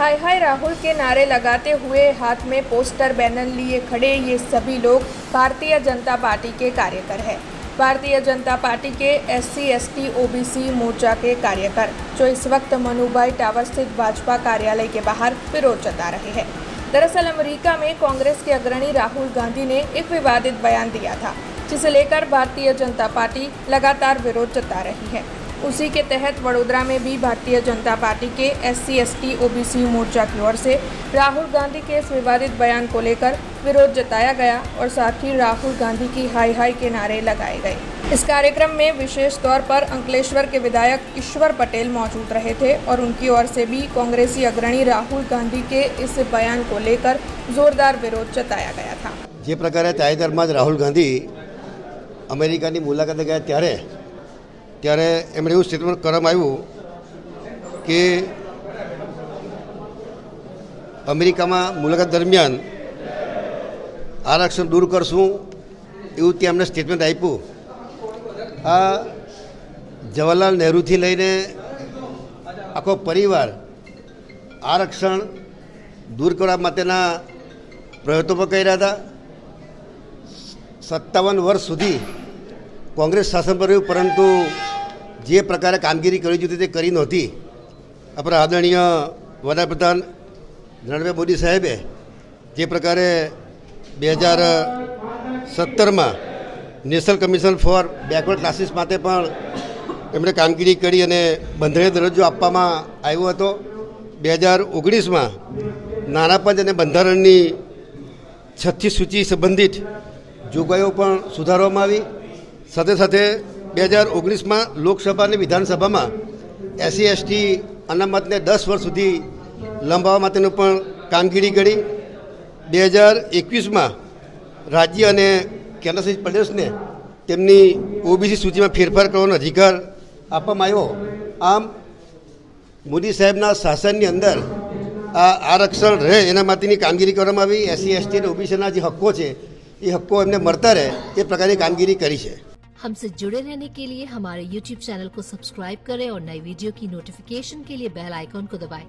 हाय हाय राहुल के नारे लगाते हुए हाथ में पोस्टर बैनर लिए खड़े ये सभी लोग भारतीय जनता पार्टी के कार्यकर हैं। भारतीय जनता पार्टी के SC ST OBC मोर्चा के कार्यकर जो इस वक्त मनुभाई टावर स्थित भाजपा कार्यालय के बाहर विरोध जता रहे हैं। दरअसल अमेरिका में कांग्रेस के अग्रणी राहुल गांधी ने एक विवादित बयान दिया था, जिसे लेकर भारतीय जनता पार्टी लगातार विरोध जता रही है। उसी के तहत वडोदरा में भी भारतीय जनता पार्टी के SC ST OBC मोर्चा की ओर से राहुल गांधी के इस विवादित बयान को लेकर विरोध जताया गया और साथ ही राहुल गांधी की हाय हाय के नारे लगाए गए। इस कार्यक्रम में विशेष तौर पर अंकलेश्वर के विधायक ईश्वर पटेल मौजूद रहे थे और उनकी ओर से भी कांग्रेसी अग्रणी राहुल गांधी के इस बयान को लेकर जोरदार विरोध जताया गया था। જે પ્રકારે તાજેતરમાં જ રાહુલ ગાંધી અમેરિકાની મુલાકાતે ગયા ત્યારે એમણે એવું સ્ટેટમેન્ટ કરવામાં આવ્યું કે અમેરિકામાં મુલાકાત દરમિયાન આરક્ષણ દૂર કરશું એવું ત્યાં એમણે સ્ટેટમેન્ટ આપ્યું। આ જવાહરલાલ નહેરુથી લઈને આખો પરિવાર આરક્ષણ દૂર કરવા માટેના પ્રયત્નો પણ કર્યા હતા। 57 વર્ષ સુધી કોંગ્રેસ શાસન પર રહ્યું, પરંતુ જે પ્રકારે કામગીરી કરવી જોઈતી તે કરી નહોતી। આપણા આદરણીય વડાપ્રધાન નરેન્દ્ર મોદી સાહેબે જે પ્રકારે 2017માં national commission for backward classes માટે પણ એમણે કામગીરી કરી અને બંધારણીય દરજ્જો આપવામાં આવ્યો હતો। 2019માં નાણાં પંચ અને બંધારણની 6ઠ્ઠી સૂચિ સંબંધિત જોગવાઈઓ પણ સુધારવામાં આવી। સાથે સાથે 2019માં લોકસભા અને વિધાનસભામાં SC ST અનામતને 10 વર્ષ સુધી લંબાવવા માટેનું પણ કામગીરી કરી। 2021માં રાજ્ય અને કેન્દ્રશાસિત પ્રદેશને તેમની OBC સૂચિમાં ફેરફાર કરવાનો અધિકાર આપવામાં આવ્યો। આમ મોદી સાહેબના શાસનની અંદર આ આરક્ષણ રહે એના માટેની કામગીરી કરવામાં આવી। SC ST અને OBCના જે હક્કો છે એ હક્કો એમને મળતા રહે એ પ્રકારની કામગીરી કરી છે। हमसे जुड़े रहने के लिए हमारे YouTube चैनल को सब्सक्राइब करें और नई वीडियो की नोटिफिकेशन के लिए बेल आइकॉन को दबाएं।